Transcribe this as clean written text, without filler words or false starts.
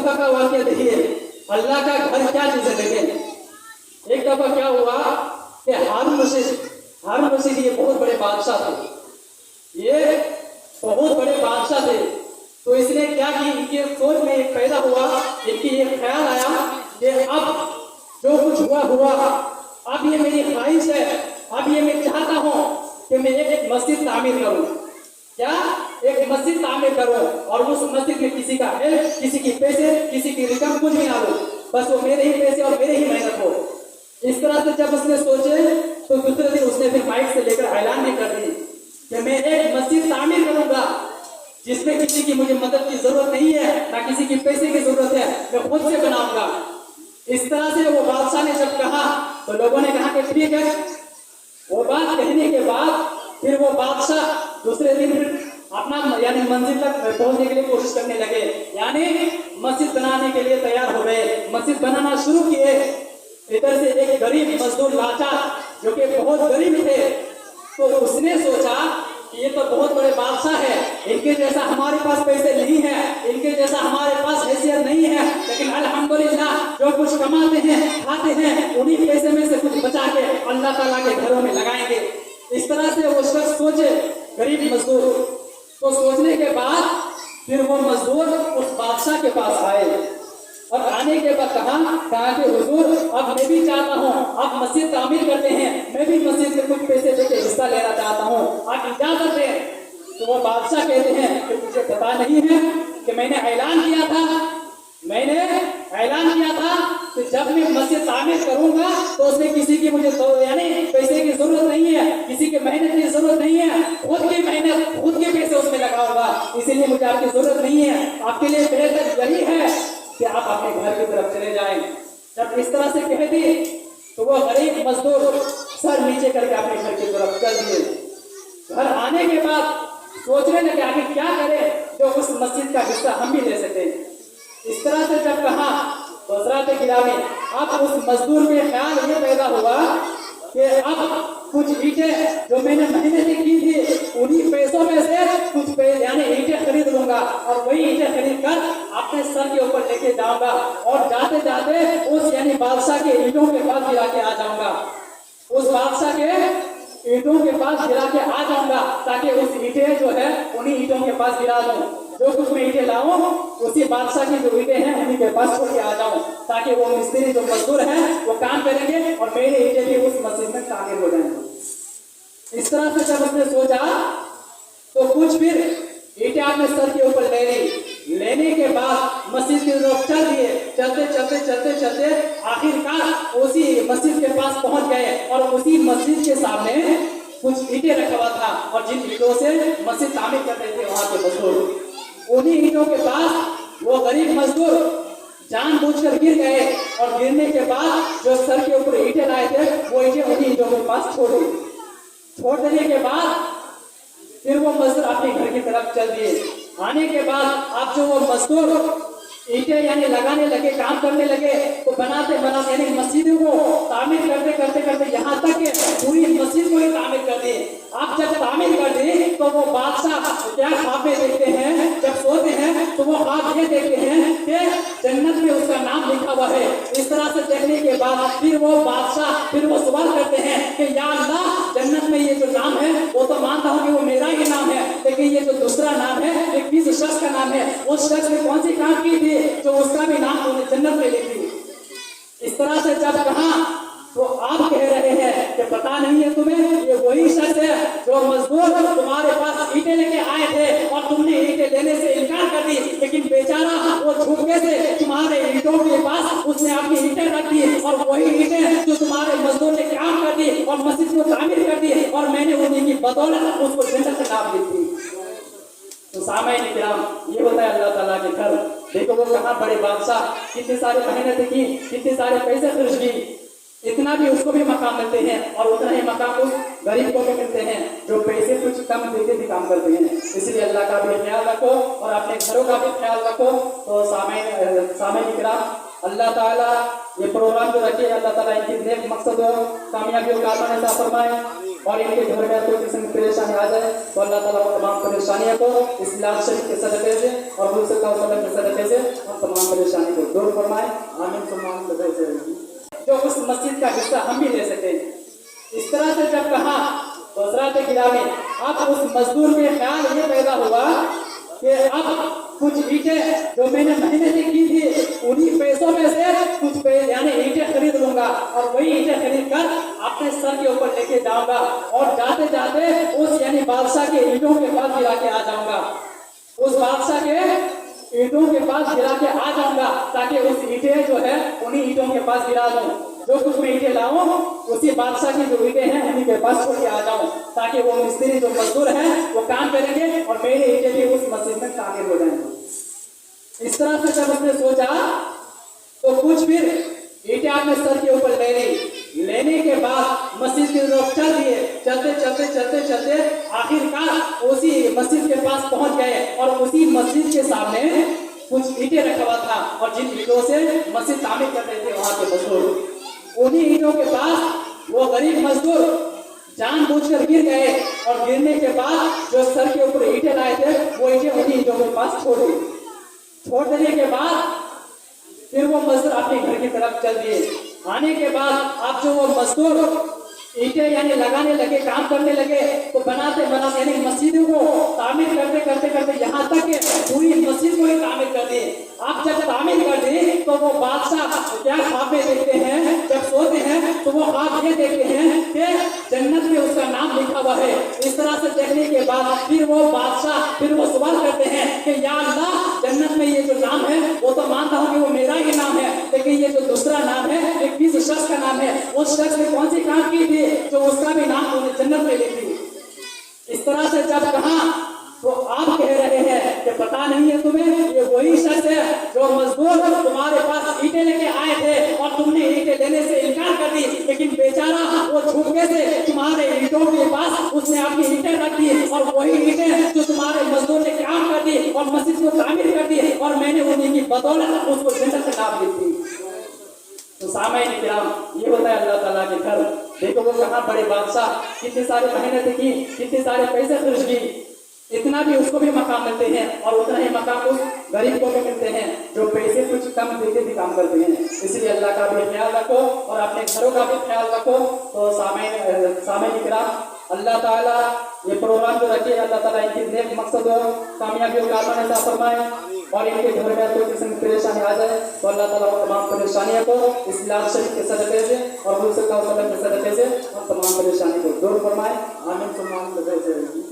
दफा का वाक्य देखिए, अल्लाह का घर क्या चीज है। देखें एक दफा क्या हुआ कि हारून रशीद ये बहुत बड़े बादशाह थे, ये बहुत बड़े बादशाह थे। तो इसने क्या की, इनके सोच में एक पैदा हुआ, इनकी ये ख्याल आया कि अब जो कुछ हुआ, अब ये मेरी ख्वाहिश है, अब ये मैं चाहता हूँ कि मैं एक मस्जिद तामीर करूँ। क्या एक मस्जिद तामीर करूँ और उस मस्जिद में किसी का हेल्प, किसी की पैसे, किसी की रकम कुछ भी ना हो, बस वो मेरे ही पैसे और मेरे ही मेहनत हो। इस तरह से जब उसने सोचे तो दूसरे दिन उसने फिर माइक से लेकर ऐलान भी कर दी कि मैं एक मस्जिद तामीर करूंगा जिसमें किसी की मुझे मदद की जरूरत नहीं है, ना किसी की पैसे की जरूरत है, मैं खुद से बनाऊंगा। इस तरह से वो बादशाह ने जब कहा तो लोगों ने कहा कि ठीक है। वो बात कहने के बाद फिर वो बादशाह दूसरे दिन अपना यानी मंजिल तक पहुंचने के लिए कोशिश करने लगे, यानी मस्जिद बनाने के लिए तैयार हो गए, मस्जिद बनाना शुरू किए। इधर से एक गरीब मजदूर लाचार जो कि बहुत गरीब थे, तो उसने सोचा कि ये तो बहुत बड़े बादशाह है, इनके जैसा हमारे पास पैसे नहीं है, इनके जैसा हमारे पास हैसियत नहीं है, लेकिन अल्हम्दुलिल्लाह जो कुछ कमाते हैं खाते हैं उन्हीं पैसे में से कुछ बचा के अल्लाह ताला के घरों में लगाएंगे। इस तरह से वो शख्स सोचे, गरीब मजदूर। तो सोचने के बाद फिर वो मजदूर उस बादशाह के पास आए और आने के बाद कहा कि हुजूर अब मैं भी चाहता हूँ, अब मस्जिद तामीर करते हैं, मैं भी मस्जिद में कुछ पैसे देके हिस्सा लेना चाहता हूँ, आप इजाजत दें। तो वो बादशाह कहते हैं कि मुझे पता नहीं है कि मैंने ऐलान किया था कि जब मैं मस्जिद तामीर करूंगा तो उसमें किसी की मुझे यानी पैसे की जरूरत नहीं है, किसी के मेहनत की जरूरत नहीं है, खुद की मेहनत खुद के पैसे उसमें लगाऊंगा, इसीलिए मुझे आपकी जरूरत नहीं है, आपके लिए बेहतर यही है कि आप अपने घर की तरफ चले जाएं। जब इस तरह से कह दी तो वो गरीब मजदूर सर नीचे करके अपने घर की तरफ चल दिए। घर आने के बाद सोचने लगे आखिर क्या करें जो उस मस्जिद का हिस्सा हम भी ले सके। इस तरह से जब कहा तो हज़रत गिरामी, अब उस मजदूर के ख्याल ये पैदा हुआ कि अब कुछ ईंटें जो मैंने मेहनत की थी उन्हीं पैसों में से कुछ यानी ईंटें खरीद लूंगा और वही ईंटें खरीद कर अपने सर के ऊपर लेके जाऊंगा और जाते जाते उस यानी बादशाह के ईंटों के पास गिरा के आ जाऊंगा, उस बादशाह के ईंटों के पास गिरा के आ जाऊंगा ताकि उस ईंटें जो है उन्हीं ईंटों के पास गिरा दूं, जो कुछ मैं ईंटें लाऊं उसी बादशाह की जो ईंटें हैं उन्हीं के पास छोड़ के आ जाऊं ताकि वो मिस्त्री जो मजदूर हैं वो काम करेंगे और मेरे ईंटें भी उस मस्जिद में तामीर हो जाएंगे। इस तरह से जब उसने सोचा तो कुछ फिर ईंटें अपने सर के ऊपर ले ली, लेने के बाद मस्जिद की तरफ चल दिए, चलते आखिरकार उसी मस्जिद के पास पहुंच गए और उसी मस्जिद के सामने कुछ ईंटें रखा हुआ था और जिन ईंटों से मस्जिद तामीर कर रहे थे वहां के मजदूर, उन्हीं ईंटों के पास वो गरीब मजदूर जानबूझकर गिर गए और गिरने के बाद जो सर के ऊपर ईंटें लाए थे वो ईंटें उन्हीं ईंटों के पास छोड़ देने के बाद फिर वो मजदूर अपने घर की तरफ चल दिए। आने के बाद अब जो वो मजदूर ईंटें यानी लगाने लगे, काम करने लगे, तो बनाते यानी मस्जिद को तामीर करते यहाँ तक कि पूरी मस्जिद को ही तामीर कर दी। आप जब तामीर कर दी तो वो बादशाह क्या ख्वाब में देखते हैं, जब सोते हैं तो वो ख्वाब ये देखते हैं कि जन्नत में उसका नाम लिखा हुआ है। इस तरह से देखने के बाद फिर वो बादशाह फिर वो सवाल करते हैं कि या अल्लाह जन्नत में ये जो नाम है वो तो मानता हूँ कि वो मेरा ही नाम है, लेकिन ये जो दूसरा नाम है ये किस शख्स का नाम है, उस शख्स ने कौन सी काम की थी जो उसका भी नाम उन्हें जन्नत में लिखी। इस तरह से जब कहा तो आप कह रहे हैं कि पता नहीं है तुम्हें, ये वही शख्स है जो मजदूर तुम्हारे पास ईंटें लेके आए थे और तुमने ईंटें लेने से इनकार कर दी, लेकिन बेचारा वो झुके से तुम्हारे ईंटों के पास उसने अपनी ईंटें रख दी और वही ईंटें जो तुम्हारे मजदूर ने काम कर दी और मस्जिद को तामीर कर दी और मैंने उन्हीं की बदौलत उसको जन्नत से नाम दी थी। तो सामईन किराम, ये होता है अल्लाह ताला के घर। देखो वो कहाँ बड़े बादशाह, कितने सारे मेहनत की, कितने सारे पैसे खर्च की, इतना भी उसको भी मकाम मिलते हैं और उतना ही मकाम उस गरीब को भी मिलते हैं जो पैसे कुछ कम देके भी काम करते हैं। इसलिए अल्लाह का भी ख्याल रखो और अपने घरों का भी ख्याल रखो। तो सामईन किराम, अल्लाह ताला ये प्रोग्राम जो रखे अल्लाह ताला इनकी नेक मकसद हो कामयाबी का फरमाए। और इनके घर में कोई किस्म की परेशानी आ जाए तो अल्लाह ताला वो तमाम परेशानियों को इस लाल शरीफ के सदक़े से और हुज़ूर सल्लल्लाहु अलैहि वसल्लम के सदक़े से हम तमाम परेशानी को दूर फरमाए। आमीन सुम्मा आमीन। जो उस मस्जिद का हिस्सा हम भी ले सकें। इस तरह से जब कहा तो हज़रात गिरामी, अब उस मजदूर के ख्याल ये पैदा हुआ कि अब कुछ ईंटें जो मैंने महीने से की थी उन्हीं पैसों में से कुछ यानी ईंटें खरीद लूंगा और वही ईंटें खरीद कर अपने सर के ऊपर लेके जाऊंगा और जाते जाते उस यानी बादशाह के ईंटों के पास गिरा के आ जाऊंगा। उस बादशाह के ईंटों के पास गिरा के आ जाऊंगा ताकि उस ईंटें जो है उन्हीं ईंटों के पास गिरा दूं। जो कुछ मैं ईंटें लाऊं उसी बादशाह की जो ईंटें हैं उन्हीं के पास छोड़ के आ जाऊं ताकि वो मिस्त्री जो मजदूर हैं वो काम करेंगे और मेरे ईंटें भी उस मस्जिद में शामिल हो जाएंगे। इस तरह से जब उसने सोचा तो कुछ फिर ईंटें अपने सर के ऊपर ले ली। लेने के बाद मस्जिद के लोग चल दिए, चलते चलते चलते चलते आखिरकार उसी मस्जिद के पास पहुंच गए और उसी मस्जिद के सामने कुछ ईंटें रखा हुआ था और जिन ईंटों से मस्जिद तामीर कर रहे थे वहां के मजदूर, उन्हीं ईंटों के पास वो गरीब मजदूर जानबूझकर गिर गए और गिरने के बाद जो सर के ऊपर ईंटें लाए थे वो ईंटें उन्हीं ईंटों के पास छोड़ दी। छोड़ देने के बाद फिर वो मजदूर अपने घर की तरफ चल दिए। आने के बाद अब जो वो मजदूर ईंटें यानी लगाने लगे, काम करने लगे, तो बनाते बनाते यानी मस्जिद को तामीर करते करते करते यहाँ तक कि पूरी मस्जिद को ही तामीर कर दी। अब जब तामीर कर दी तो वो बादशाह क्या ख्वाब में देखते हैं, जब सोते हैं तो वो ख्वाब ये देखते हैं कि जन्नत में उसका नाम लिखा हुआ है। इस तरह से देखने के बाद फिर वो बादशाह फिर वो सवाल करते हैं कि या अल्लाह, जन्नत में ये जो नाम है वो तो मानता हूँ कि वो मेरा ही नाम है, लेकिन ये जो दूसरा नाम है ये किस शख्स का नाम है, उस शख्स ने कौन सी काम की थी जो उसका भी नाम उन्हें जन्नत में लिखी। इस तरह से जब कहा तो आप कह रहे हैं कि पता नहीं है तुम्हें, ये वही शख्स है जो मजदूर तुम्हारे पास ईंटें लेके आए थे और तुमने ईंटें लेने से इनकार कर दी, लेकिन बेचारा वो झुके से तुम्हारे ईंटों के पास उसने अपनी ईंटें रख दी और वही ईंटें जो तुम्हारे मजदूर ने काम कर दी और मस्जिद को तामीर कर दी और मैंने उन्हीं की बदौलत उसको जन्नत का नाम लिख दी। तो सामईन किराम, ये होता है अल्लाह ताला के घर। देखो वो कहाँ बड़े बादशाह, कितने सारे मेहनत की, कितने सारे पैसे खर्च की, इतना भी उसको भी मकाम मिलते हैं और उतना ही मकाम उस गरीब को भी मिलते हैं जो पैसे कुछ कम देके भी काम करते हैं। इसलिए अल्लाह का भी ख्याल रखो और अपने घरों का भी ख्याल रखो। तो सामईन किराम, अल्लाह ताला ये प्रोग्राम जो रखे अल्लाह ताला इनकी नेक मकसद हो, कामयाबियों का आसान ऐसा फरमाए और इनके घर में कोई किस्म की परेशानी आ जाए तो अल्लाह ताला वो तमाम परेशानियों को इस लाल शरीफ के सदक़े से और हुज़ूर सल्लल्लाहु अलैहि वसल्लम के सदक़े से हम तमाम परेशानी को दूर फरमाए। आमीन सुम्मा आमीन।